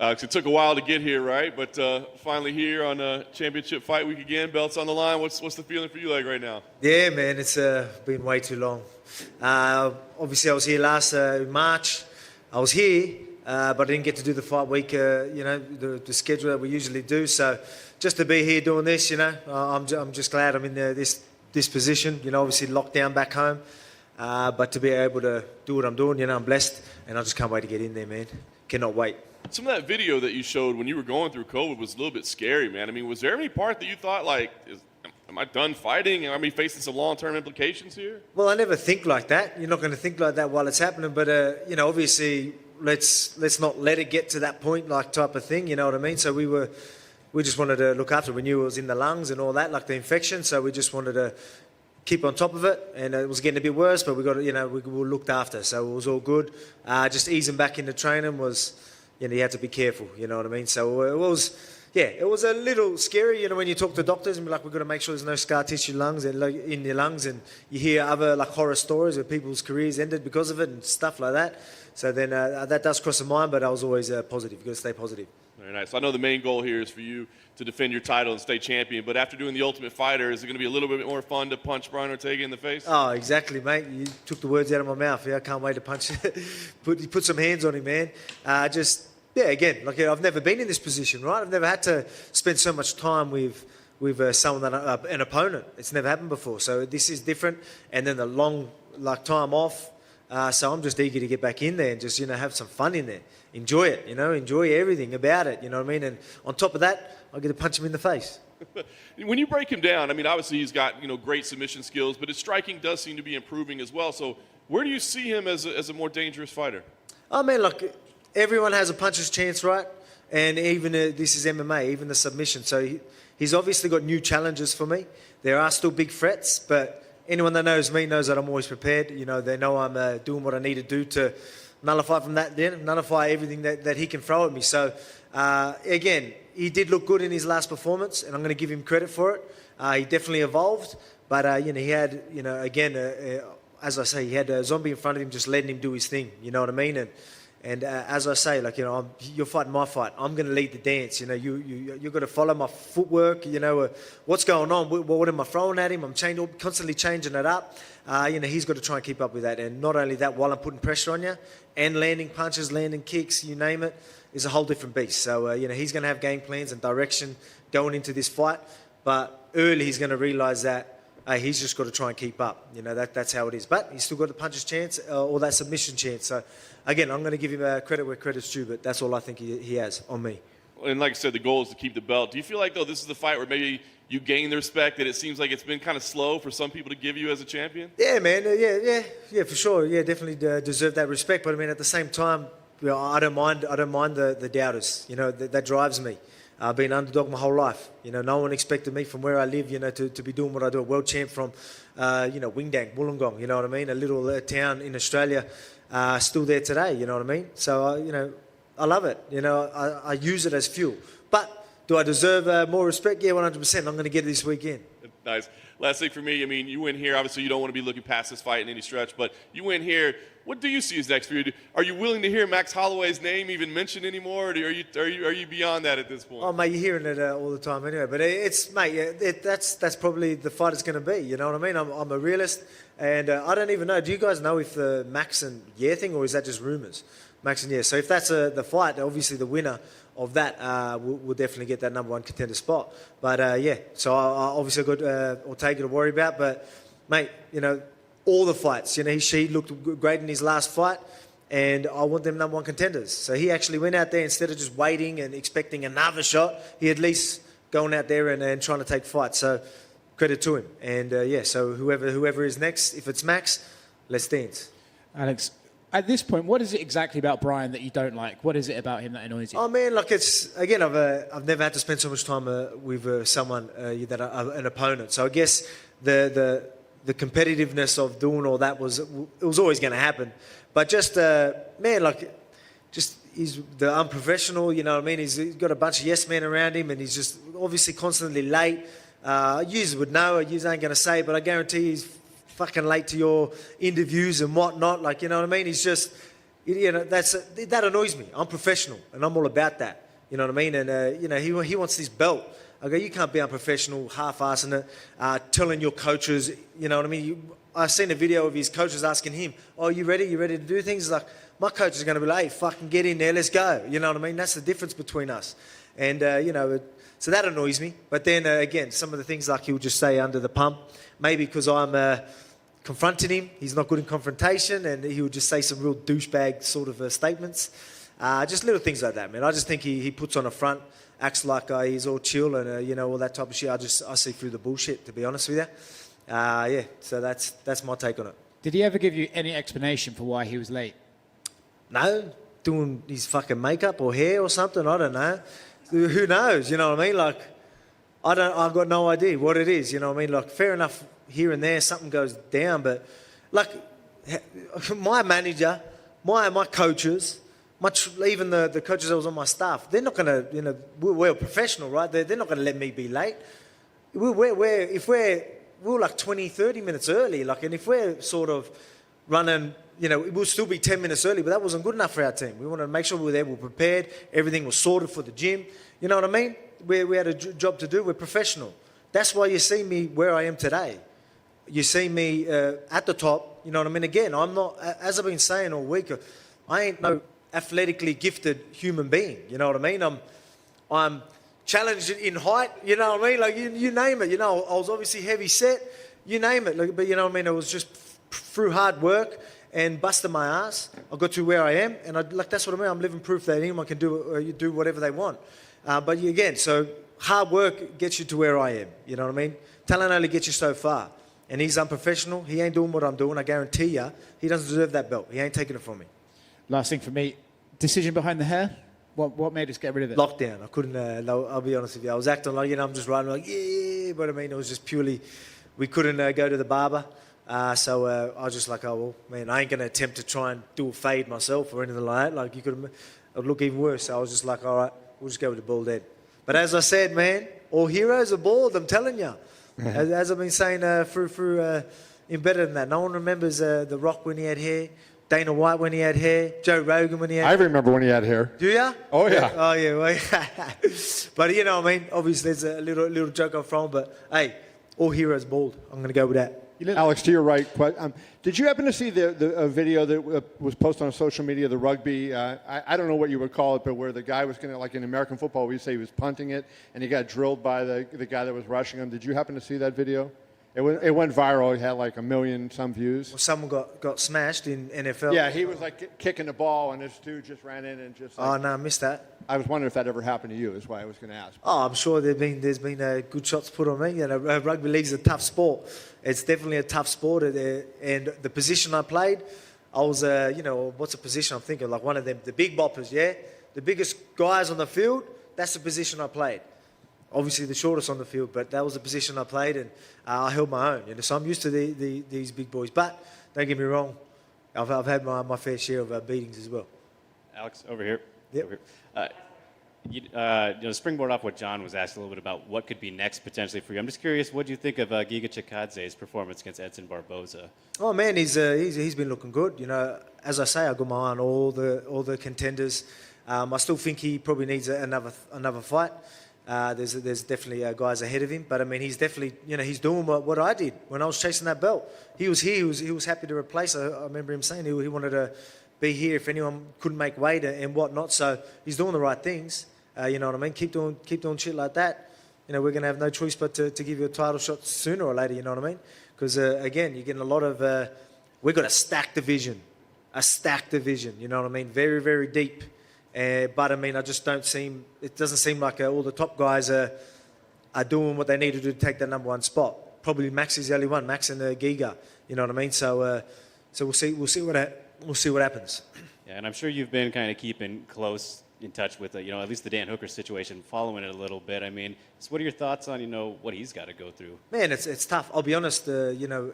It took a while to get here, right? But finally here on Championship Fight Week again, belts on the line. What's the feeling for you like right now? Yeah, man, it's been way too long. Obviously, I was here last March. I was here, but I didn't get to do the fight week, the schedule that we usually do. So just to be here doing this, I'm just glad I'm in this position. Obviously locked down back home, but to be able to do what I'm doing, I'm blessed, and I just can't wait to get in there, man. Cannot wait. Some of that video that you showed when you were going through COVID was a little bit scary, man. I mean, was there any part that you thought, like, am I done fighting? Am I facing some long-term implications here? Well, I never think like that. You're not going to think like that while it's happening. But, obviously, let's not let it get to that point, like, type of thing. You know what I mean? So we just wanted to look after it. We knew it was in the lungs and all that, like the infection. So we just wanted to keep on top of it. And it was getting a bit worse, but we got, we were looked after. So it was all good. Just easing back into training was... you had to be careful, you know what I mean? So it was a little scary, when you talk to doctors and be like, we've got to make sure there's no scar tissue in your lungs, and you hear other like horror stories where people's careers ended because of it and stuff like that. So then that does cross the mind, but I was always positive. You've got to stay positive. Very nice. I know the main goal here is for you to defend your title and stay champion, but after doing the Ultimate Fighter, is it going to be a little bit more fun to punch Brian Ortega in the face? Oh, exactly, mate. You took the words out of my mouth. Yeah, I can't wait to punch put some hands on him, man. Again, like I've never been in this position, right? I've never had to spend so much time with someone that an opponent. It's never happened before, so this is different. And then the long time off. So I'm just eager to get back in there and just have some fun in there, enjoy it, enjoy everything about it. You know what I mean? And on top of that, I get to punch him in the face. When you break him down, I mean, obviously he's got great submission skills, but his striking does seem to be improving as well. So where do you see him as a more dangerous fighter? Oh man, look. Everyone has a puncher's chance, right? And even this is MMA, even the submission. So he's obviously got new challenges for me. There are still big threats, but anyone that knows me knows that I'm always prepared. They know I'm doing what I need to do to nullify everything that he can throw at me. So, again, he did look good in his last performance, and I'm going to give him credit for it. He definitely evolved, but, he had, as I say, he had a zombie in front of him just letting him do his thing. You know what I mean? And as I say, you're fighting my fight. I'm going to lead the dance. You've got to follow my footwork. What's going on? What am I throwing at him? I'm constantly changing it up. He's got to try and keep up with that. And not only that, while I'm putting pressure on you and landing punches, landing kicks, you name it, is a whole different beast. So, he's going to have game plans and direction going into this fight. But early he's going to realise that he's just got to try and keep up. That's how it is. But he's still got the puncher's chance or that submission chance. So, again, I'm going to give him credit where credit's due, but that's all I think he has on me. And like I said, the goal is to keep the belt. Do you feel like, though, this is the fight where maybe you gain the respect, that it seems like it's been kind of slow for some people to give you as a champion? Yeah, man. Yeah, for sure. Yeah, definitely deserve that respect. But, I mean, at the same time, I don't mind the doubters. That drives me. I've been underdog my whole life. No one expected me from where I live, to be doing what I do. A world champ from, Wingdang, Wollongong, you know what I mean? A little town in Australia, still there today, you know what I mean? So, I love it. I use it as fuel. But do I deserve more respect? Yeah, 100%. I'm going to get it this weekend. Nice. Last thing for me, I mean, you win here. Obviously, you don't want to be looking past this fight in any stretch, but you win here. What do you see as next for you? Are you willing to hear Max Holloway's name even mentioned anymore, or are you beyond that at this point? Oh, mate, you're hearing it all the time anyway. But that's probably the fight it's going to be. You know what I mean? I'm a realist, and I don't even know. Do you guys know if the Max and Yeah thing, or is that just rumours? Max and Yeah. So if that's the fight, obviously the winner of that will definitely get that number one contender spot. But so I obviously got Ortega to worry about. But mate, all the fights, he looked great in his last fight, and I want them number one contenders. So he actually went out there, instead of just waiting and expecting another shot, he at least going out there and trying to take fights. So credit to him. And so whoever is next, if it's Max, let's dance. Alex, at this point, what is it exactly about Brian that you don't like? What is it about him that annoys you? Oh man, it's again, I've never had to spend so much time with someone an opponent. So I guess the competitiveness of doing all that was always going to happen. But just he's the unprofessional. You know what I mean? He's got a bunch of yes men around him, and he's just obviously constantly late. You would know, you ain't going to say, but I guarantee he's fucking late to your interviews and whatnot. You know what I mean? He's You know, that annoys me. I'm professional, and I'm all about that. You know what I mean? And, you know, he wants this belt. I go, you can't be unprofessional, half-assing it, telling your coaches, you know what I mean? I've seen a video of his coaches asking him, oh, you ready? You ready to do things? He's like, my coach is going to be like, hey, fucking get in there, let's go. You know what I mean? That's the difference between us. And, you know, so that annoys me. But then, again, some of the things like he'll just say under the pump, maybe because I'm confronting him, he's not good in confrontation, and he would just say some real douchebag sort of statements. Just little things like that, man. I just think he puts on a front, acts like he's all chill and, you know, all that type of shit. I see through the bullshit, to be honest with you. Yeah, so that's my take on it. Did he ever give you any explanation for why he was late? No, doing his fucking makeup or hair or something, I don't know. Who knows, you know what I mean? Like, I've got no idea what it is, you know what I mean? Like, fair enough, here and there, something goes down, but, like, my manager, my coaches, even the coaches that was on my staff, they're not going to, you know, we're professional, right? They're not going to let me be late. If we're like 20, 30 minutes early, like, and if we're sort of running, you know, we'll still be 10 minutes early, but that wasn't good enough for our team. We wanted to make sure we were there, we were prepared, everything was sorted for the gym. You know what I mean? We had a job to do, we're professional. That's why you see me where I am today. You see me at the top, you know what I mean? Again, I'm not, as I've been saying all week, I ain't no athletically gifted human being, you know what I mean? I'm challenged in height, you know what I mean? Like, you name it, you know, I was obviously heavy set, you name it, like, but you know what I mean? It was just through hard work and busting my ass, I got to where I am, and like, that's what I mean, I'm living proof that anyone can do whatever they want. But again, so hard work gets you to where I am, you know what I mean? Talent only gets you so far, and he's unprofessional, he ain't doing what I'm doing, I guarantee you, he doesn't deserve that belt, he ain't taking it from me. Last thing for me, decision behind the hair? What made us get rid of it? Lockdown. I couldn't, I'll be honest with you. I was acting like, you know, I'm just riding like, yeah, but I mean, it was just purely, we couldn't go to the barber. So I was just like, oh, well, man, I ain't going to attempt to try and do a fade myself or anything like that. Like, it would look even worse. So I was just like, all right, we'll just go with the bald head. But as I said, man, all heroes are bald, I'm telling you. As I've been saying in better than that, no one remembers The Rock when he had hair. Dana White when he had hair, Joe Rogan when he had hair. I remember when he had hair. Do ya? Oh, yeah. Oh, yeah. Well, but, you know what I mean? Obviously, there's a little joke I'm from, but, hey, all heroes bald. I'm going to go with that. Alex, to your right, did you happen to see the video that was posted on social media, the rugby, I don't know what you would call it, but where the guy was going to, like in American football, we say he was punting it, and he got drilled by the guy that was rushing him. Did you happen to see that video? It went viral. It had like 1 million some views. Well, someone got smashed in NFL. Yeah, he was like kicking the ball, and this dude just ran in and just. Like, oh no, I missed that. I was wondering if that ever happened to you. Is why I was going to ask. Oh, I'm sure there's been good shots put on me. You know, rugby league's a tough sport. It's definitely a tough sport, and the position I played, I was you know, what's a position I'm thinking? Like one of them, the big boppers, yeah, the biggest guys on the field. That's the position I played. Obviously the shortest on the field, but that was the position I played, and I held my own. You know, so I'm used to these big boys. But don't get me wrong, I've had my fair share of beatings as well. Alex, over here. Yep. Over here. You know, springboard off what John was asked a little bit about what could be next potentially for you. I'm just curious, what do you think of Giga Chikadze's performance against Edson Barboza? Oh man, he's been looking good. You know, as I say, I got my eye on all the contenders. I still think he probably needs another fight. There's definitely guys ahead of him, but I mean, he's definitely, you know, he's doing what I did when I was chasing that belt. He was here. He was happy to replace. I remember him saying he wanted to be here if anyone couldn't make weight and whatnot. So he's doing the right things. You know what I mean? Keep doing shit like that. You know, we're gonna have no choice but to give you a title shot sooner or later. You know what I mean? Because again, you're getting a lot of. We've got a stacked division. You know what I mean? Very, very deep. But I mean, it doesn't seem like all the top guys are doing what they need to do to take that number one spot. Probably Max is the only one, Max and Giga. You know what I mean? So we'll see what happens. Yeah, and I'm sure you've been kind of keeping close in touch with, you know, at least the Dan Hooker situation, following it a little bit. I mean, so what are your thoughts on, you know, what he's got to go through? Man, it's tough. I'll be honest. You know,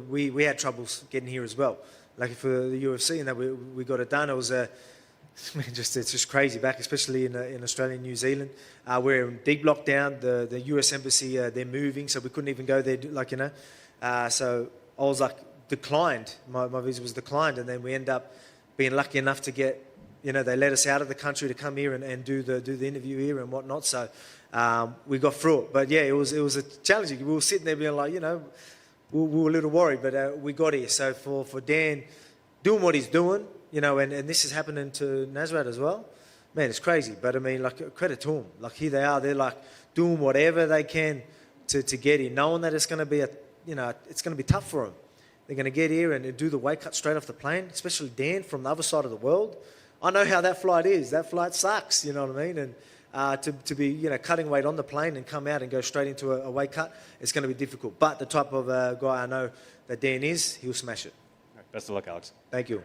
we had troubles getting here as well. Like for the UFC, and that we got it done. It was it's just crazy back, especially in Australia and New Zealand. We're in big lockdown. The US Embassy, they're moving, so we couldn't even go there, like, you know. So I was like declined. My visa was declined, and then we end up being lucky enough to get, they let us out of the country to come here and do the interview here and whatnot. So we got through it. But yeah, it was a challenging. We were sitting there being like, we were a little worried, but we got here. So for Dan doing what he's doing, and this is happening to Nasrat as well, man, it's crazy. But I mean, like, credit to them. Like, here they are. They're like doing whatever they can to get here, knowing that it's going to be it's going to be tough for them. They're going to get here and do the weight cut straight off the plane, especially Dan from the other side of the world. I know how that flight is. That flight sucks, you know what I mean? And to be, cutting weight on the plane and come out and go straight into a weight cut, it's going to be difficult. But the type of guy I know that Dan is, he'll smash it. All right, best of luck, Alex. Thank you.